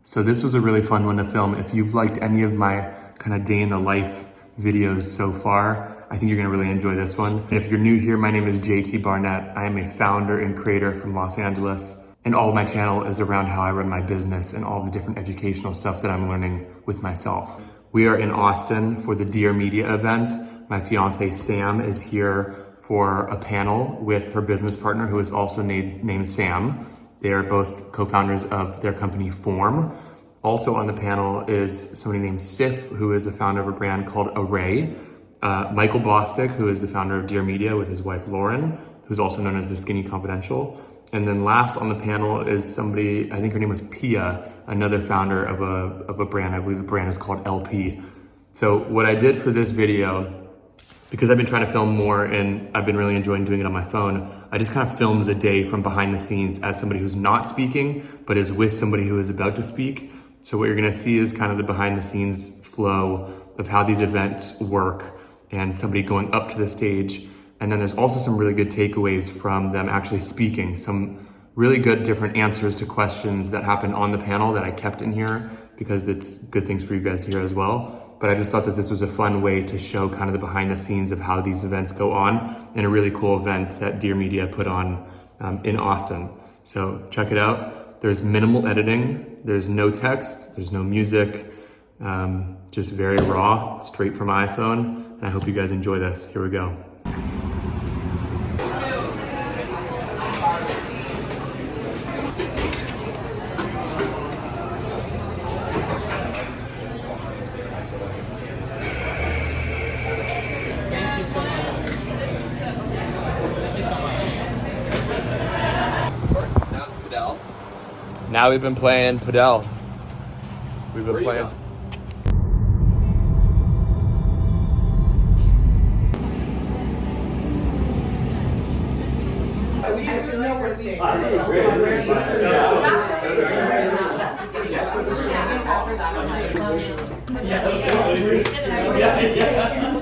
So this was a really fun one to film. If you've liked any of my kind of day in the life videos so far, I think you're gonna really enjoy this one. And if you're new here, my name is JT Barnett. I am a founder and creator from Los Angeles. And all of my channel is around how I run my business and all the different educational stuff that I'm learning with myself. We are in Austin for the Dear Media event. My fiance Sam is here for a panel with her business partner who is also named Sam. They are both co-founders of their company Form. Also on the panel is somebody named Sif, who is the founder of a brand called Array. Michael Bostic, who is the founder of Dear Media with his wife Lauren, who's also known as the Skinny Confidential. And then last on the panel is somebody, I think her name was Pia, another founder of a brand. I believe the brand is called LP. So what I did for this video, because I've been trying to film more and I've been really enjoying doing it on my phone, I just kind of filmed the day from behind the scenes as somebody who's not speaking, but is with somebody who is about to speak. So what you're gonna see is kind of the behind the scenes flow of how these events work and somebody going up to the stage. And then there's also some really good takeaways from them actually speaking, some really good different answers to questions that happened on the panel that I kept in here because it's good things for you guys to hear as well. But I just thought that this was a fun way to show kind of the behind the scenes of how these events go on and a really cool event that Dear Media put on in Austin. So check it out. There's minimal editing. There's no text. There's no music. Just very raw, straight from my iPhone. And I hope you guys enjoy this. Here we go. Now we've been playing Padel. We've been playing.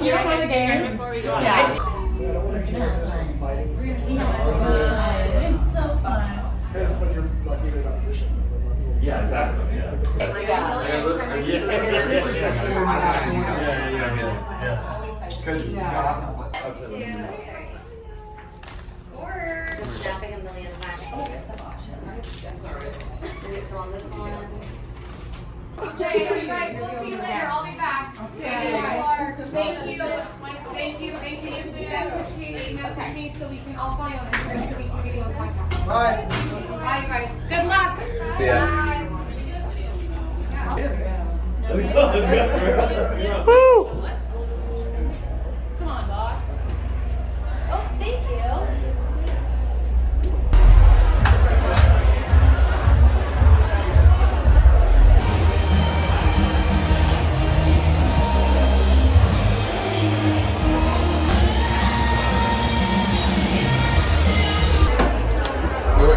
You don't know the game? Yeah. It's so fun. When you're lucky you're not fishing. Yeah, exactly. Yeah. Because or just snapping a million times. That's an option. That's alright. It's on this one. Okay, you guys, we'll see you later. I'll be back. Thank you. Thank you. And can you do that message me so we can all follow on Instagram so we can video a podcast. bye. Bye, you guys. Good luck. See ya. Bye. Woo! Come on, boss. Oh, thank you.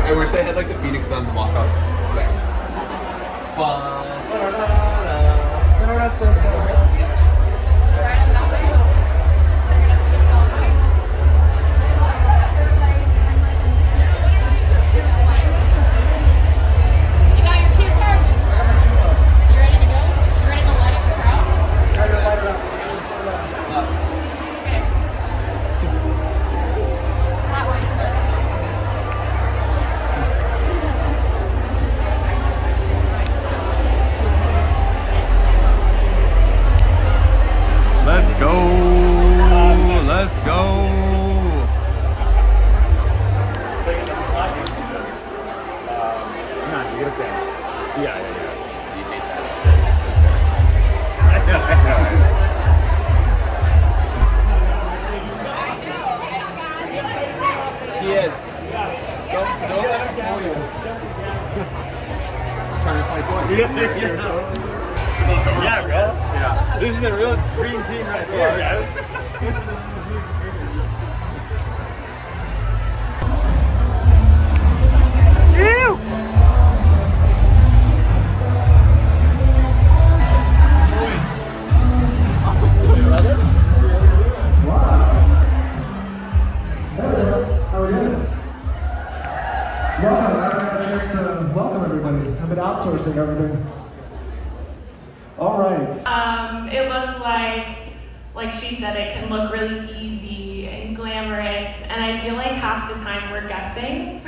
I wish I had like the Phoenix Suns walk-ups. Let's go! Let's go! You get a fan. Yeah. You hate that. I know. He is. Don't let him fool you. Trying to play points. Yeah, bro. Yeah. This is a real dream team right here, guys. Welcome. I haven't had a chance to welcome everybody. I've been out outsourcing everything. All right. It looked like she said, it can look really easy and glamorous, and I feel like half the time we're guessing.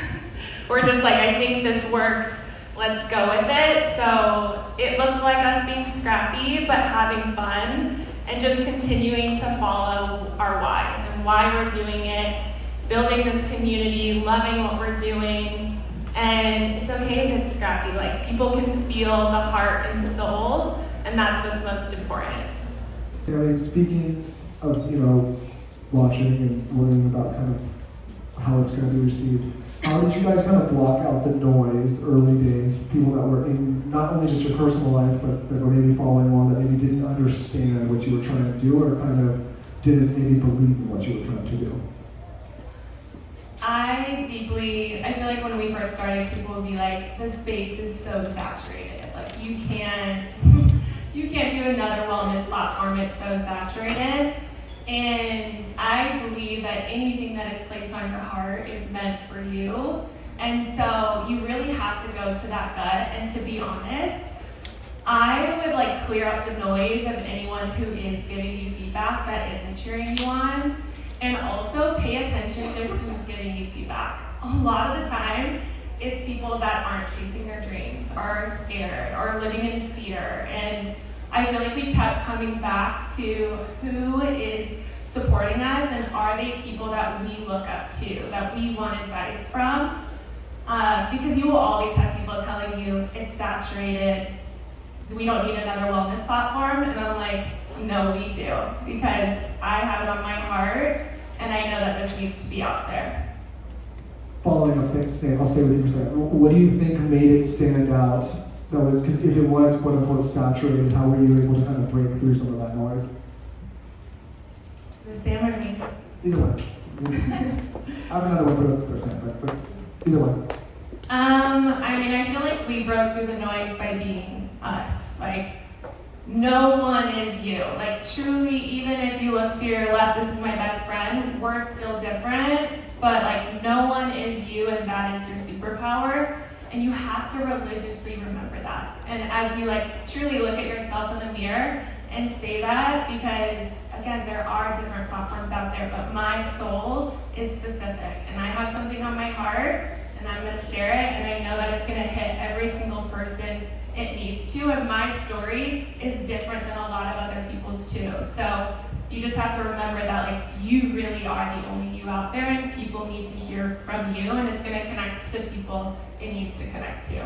We're just like, I think this works, let's go with it. So it looked like us being scrappy, but having fun, and just continuing to follow our why, and why we're doing it, building this community, loving what we're doing. And it's okay if it's scrappy, like people can feel the heart and soul, and that's what's most important. I mean, speaking of, watching and worrying about kind of how it's going to be received, how did you guys kind of block out the noise early days, people that were in not only just your personal life, but that were maybe following along, that maybe didn't understand what you were trying to do, or kind of didn't maybe believe in what you were trying to do? I feel like when we first started, people would be like, the space is so saturated. Like you can't do another wellness platform, it's so saturated. And I believe that anything that is placed on your heart is meant for you. And so you really have to go to that gut, and to be honest, I would clear up the noise of anyone who is giving you feedback that isn't cheering you on. And also pay attention to who's giving you feedback. A lot of the time, it's people that aren't chasing their dreams, are scared, or living in fear. And I feel like we kept coming back to who is supporting us, and are they people that we look up to, that we want advice from? Because you will always have people telling you it's saturated, we don't need another wellness platform. And I'm like, no, we do, because I have it on my heart, and I know that this needs to be out there. Following up, I'll stay with you for a second. What do you think made it stand out? Because if it was quote unquote saturated, how were you able to kind of break through some of that noise? The Sam or me? Either way. I have another one for Sam, but either way. I feel like we broke through the noise by being us. No one is you. Truly, even if you look to your left, this is my best friend, we're still different, but no one is you, and that is your superpower. And you have to religiously remember that. And as you truly look at yourself in the mirror and say that, because again, there are different platforms out there, but my soul is specific, and I have something on my heart, and I'm gonna share it, and I know that it's gonna hit every single person it needs to, and my story is different than a lot of other people's too. So you just have to remember that you really are the only you out there, and people need to hear from you, and it's gonna connect to the people it needs to connect to.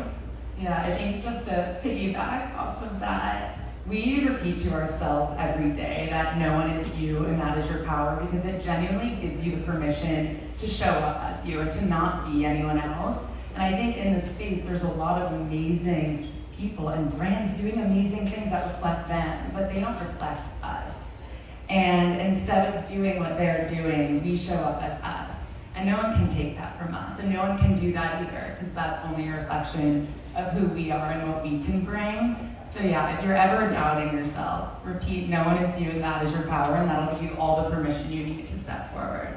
Yeah, I think just to piggyback off of that, we repeat to ourselves every day that no one is you and that is your power, because it genuinely gives you the permission to show up as you and to not be anyone else. And I think in this space, there's a lot of amazing people and brands doing amazing things that reflect them, but they don't reflect us. And instead of doing what they're doing, we show up as us. And no one can take that from us, and no one can do that either, because that's only a reflection of who we are and what we can bring. So yeah, if you're ever doubting yourself, repeat, no one is you and that is your power, and that'll give you all the permission you need to step forward.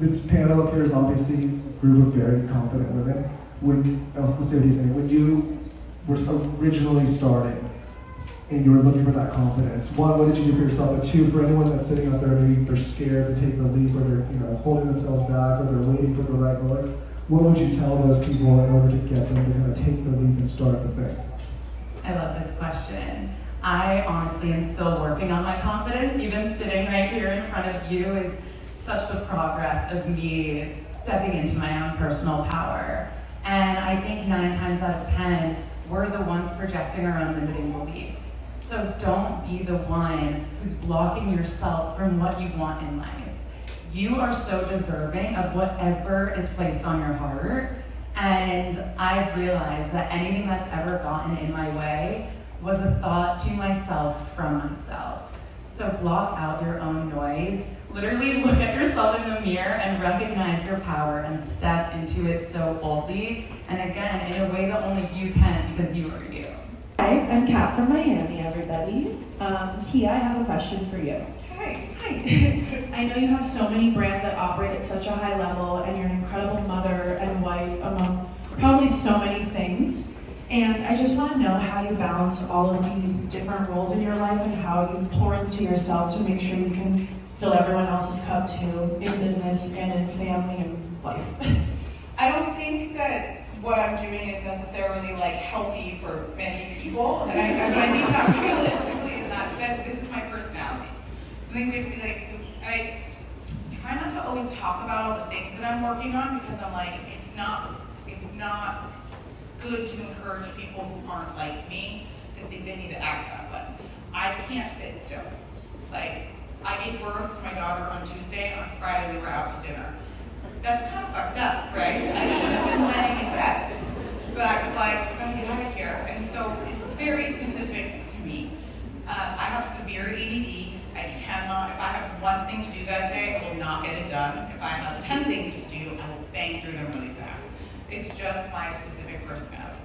This panel up here is obviously a group of very confident women. When you were originally starting and you were looking for that confidence, one, what did you do for yourself? But two, for anyone that's sitting out there, maybe they're scared to take the leap, or they're holding themselves back, or they're waiting for the right moment, what would you tell those people in order to get them to kind of take the leap and start the thing? I love this question. I honestly am still working on my confidence. Even sitting right here in front of you is such the progress of me stepping into my own personal power. And I think 9 times out of 10, we're the ones projecting our own limiting beliefs. So don't be the one who's blocking yourself from what you want in life. You are so deserving of whatever is placed on your heart. And I've realized that anything that's ever gotten in my way was a thought to myself from myself. So block out your own noise. Literally look at yourself in the mirror and recognize your power and step into it so boldly. And again, in a way that only you can, because you are you. Hi, I'm Kat from Miami, everybody. Kia, I have a question for you. Hi. I know you have so many brands that operate at such a high level, and you're an incredible mother and wife, among probably so many things. And I just want to know how you balance all of these different roles in your life and how you pour into yourself to make sure you can fill everyone else's cup too, in business and in family and life. I don't think that what I'm doing is necessarily like healthy for many people, and I mean that realistically, and that this is my personality. I think we have to be like, I try not to always talk about all the things that I'm working on because I'm like, it's not good to encourage people who aren't like me to think they need to act that way. I can't sit still. Like, I gave birth to my daughter on Tuesday, and on Friday we were out to dinner. That's kind of fucked up, right? I should have been laying in bed. But I was like, I'm gonna get out of here. And so it's very specific to me. I have severe ADD. I cannot, if I have one thing to do that day, I will not get it done. If I have 10 things to do, I will bang through them really fast. It's just my specific personality.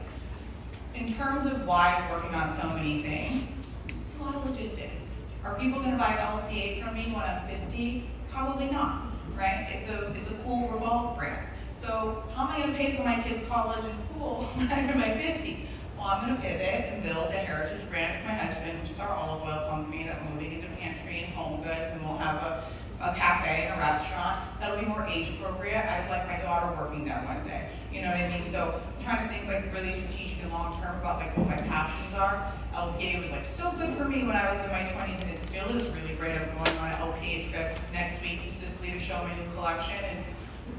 In terms of why I'm working on so many things, it's a lot of logistics. Are people gonna buy LPA from me when I'm 50? Probably not. Right? It's a cool Revolve brand. So how am I going to pay for my kids' college and school when I'm in my 50s? Well, I'm going to pivot and build a heritage brand for my husband, which is our olive oil company that we're moving into pantry and home goods, and we'll have a cafe and a restaurant that'll be more age appropriate. I'd like my daughter working there one day. You know what I mean? So I'm trying to think like really strategic and long term about like what my passions are. LPA was like so good for me when I was in my 20s, and it still is really great. I'm going on an LPA trip next week to Sicily to show my new collection, and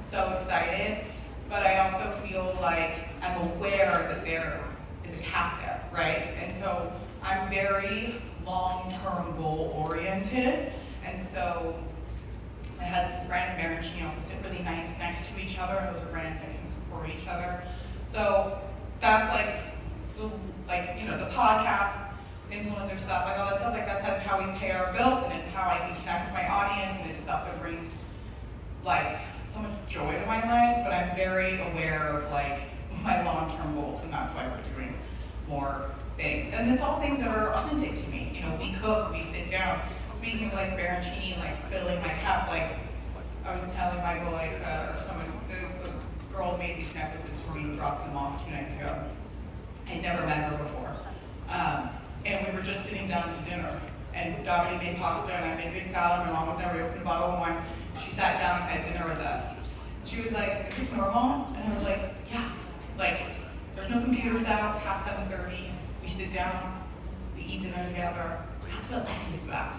so excited. But I also feel like I'm aware that there is a cap there, right? And so I'm very long-term goal-oriented, and so my husband's brand and Barnett and me also sit really nice next to each other. Those are brands that can support each other. So that's like the podcast, influencer stuff, like all that stuff. Like that's how we pay our bills, and it's how I can connect with my audience, and it's stuff that brings like so much joy to my life. But I'm very aware of like my long-term goals, and that's why we're doing more things. And it's all things that are authentic to me. You know, we cook, we sit down. Speaking of like Barnett and like filling my cup, like I was telling Michael, like or someone, the girl made these necklaces for me and dropped them off 2 nights ago. I'd never met her before, and we were just sitting down to dinner. And Davide made pasta, and I made big salad. My mom was never opened a bottle of wine. She sat down at dinner with us. She was like, "Is this normal?" And I was like, "Yeah." Like, there's no computers out past 7:30. We sit down, we eat dinner together. That's what life is about.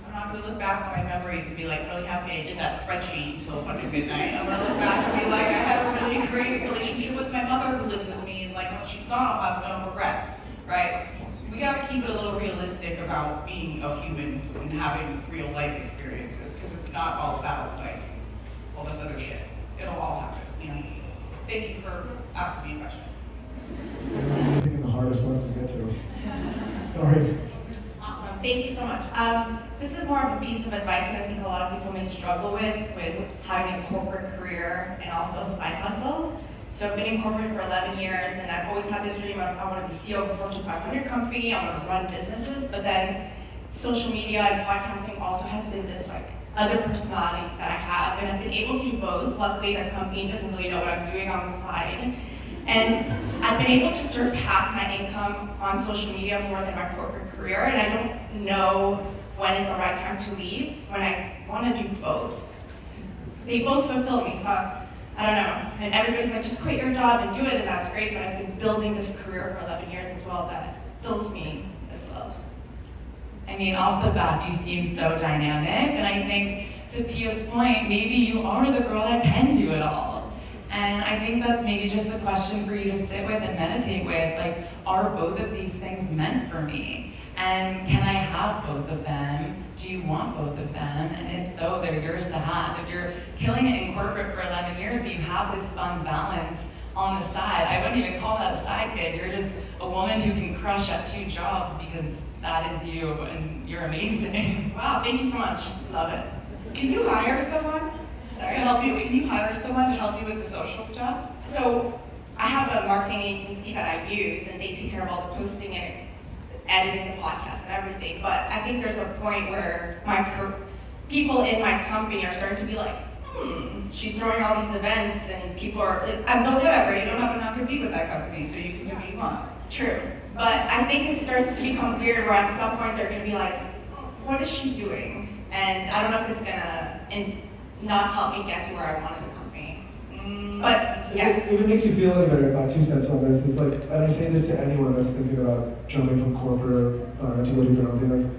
I'm not gonna look back on my memories and be like really happy I did that spreadsheet until fucking midnight. I'm gonna look back and be like, I had a really great relationship with my mother who lives with me, and like when she's gone, I'll have no regrets, right? We gotta keep it a little realistic about being a human and having real life experiences, because it's not all about like all this other shit. It'll all happen, you know. Thank you for asking me a question. I'm picking the hardest ones to get to. All right. Awesome, thank you so much. This is more of a piece of advice that I think a lot of people may struggle with having a corporate career and also a side hustle. So I've been in corporate for 11 years, and I've always had this dream of I want to be CEO of a Fortune 500 company, I want to run businesses, but then social media and podcasting also has been this like other personality that I have, and I've been able to do both. Luckily, the company doesn't really know what I'm doing on the side. And I've been able to surpass my income on social media more than my corporate career, and I don't know when is the right time to leave when I want to do both. Because they both fulfill me, so I don't know. And everybody's like, just quit your job and do it, and that's great, but I've been building this career for 11 years as well that fills me as well. I mean, off the bat, you seem so dynamic, and I think to Pia's point, maybe you are the girl that can do it all. And I think that's maybe just a question for you to sit with and meditate with. Like, are both of these things meant for me? And can I have both of them? Do you want both of them? And if so, they're yours to have. If you're killing it in corporate for 11 years, but you have this fun balance on the side, I wouldn't even call that a side gig. You're just a woman who can crush at 2 jobs because that is you, and you're amazing. Wow, thank you so much. Love it. Can you hire someone? Can you hire someone to help you with the social stuff? So I have a marketing agency that I use, and they take care of all the posting and editing the podcast and everything. But I think there's a point where people in my company are starting to be like, she's throwing all these events, and people are like, No, whatever. You don't have to not compete with that company, so you can do what you want. True. But I think it starts to become weird where at some point they're going to be like, what is she doing? And I don't know if it's going to not help me get to where I wanted the company. But yeah. If it makes you feel any better, my 2 cents on this is like, and I say this to anyone that's thinking about jumping from corporate to what you're doing, like,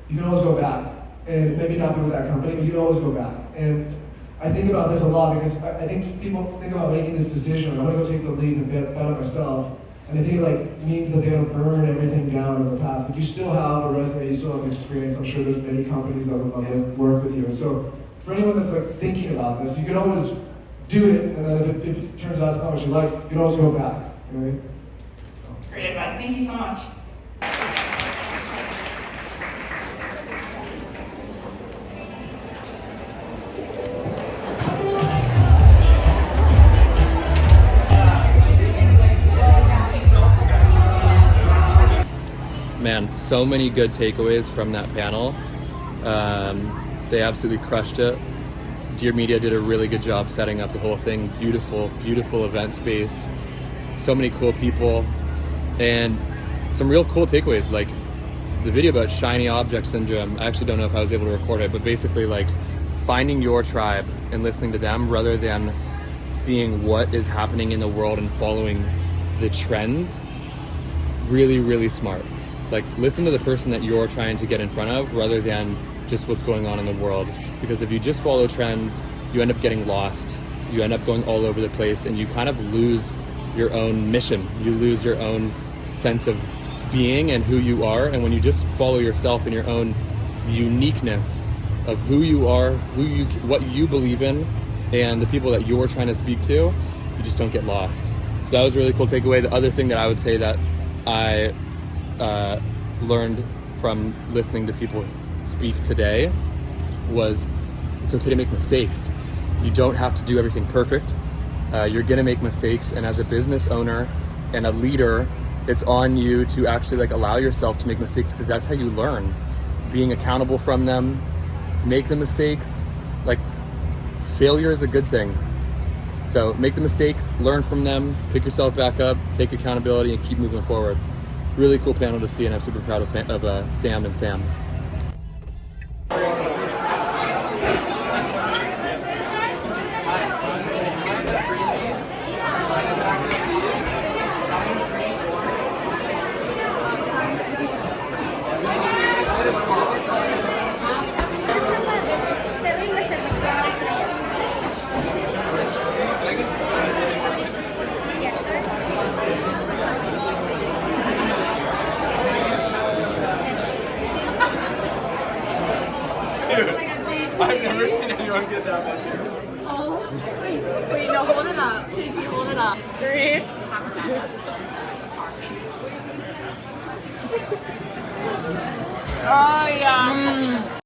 you can always go back. And maybe not be with that company, but you can always go back. And I think about this a lot because I think people think about making this decision. I'm gonna go take the lead and bet on myself. And I think it like means that they don't burn everything down in the past. Like you still have a resume, you still have experience. I'm sure there's many companies that would love to work with you. And so for anyone that's like thinking about this, you can always do it. And then if it turns out it's not what you like, you can always go back. You know what I mean? Great advice. Thank you so much. Man, so many good takeaways from that panel. They absolutely crushed it. Dear Media did a really good job setting up the whole thing. Beautiful, beautiful event space. So many cool people. And some real cool takeaways, like the video about shiny object syndrome. I actually don't know if I was able to record it, but basically like finding your tribe and listening to them rather than seeing what is happening in the world and following the trends. Really, really smart. Like, listen to the person that you're trying to get in front of rather than just what's going on in the world. Because if you just follow trends, you end up getting lost. You end up going all over the place and you kind of lose your own mission. You lose your own sense of being and who you are. And when you just follow yourself and your own uniqueness of who you are, what you believe in, and the people that you're trying to speak to, you just don't get lost. So that was a really cool takeaway. The other thing that I would say that I learned from listening to people speak today was it's okay to make mistakes. You don't have to do everything perfect. You're gonna make mistakes, and as a business owner and a leader, it's on you to actually like allow yourself to make mistakes because that's how you learn. Being accountable from them, make the mistakes. Like failure is a good thing. So make the mistakes, learn from them, pick yourself back up, take accountability, and keep moving forward. Really cool panel to see, and I'm super proud of Sam and Sam. I've never seen anyone get that much air. Oh, wait, no, hold it up. JT, hold it up. 3.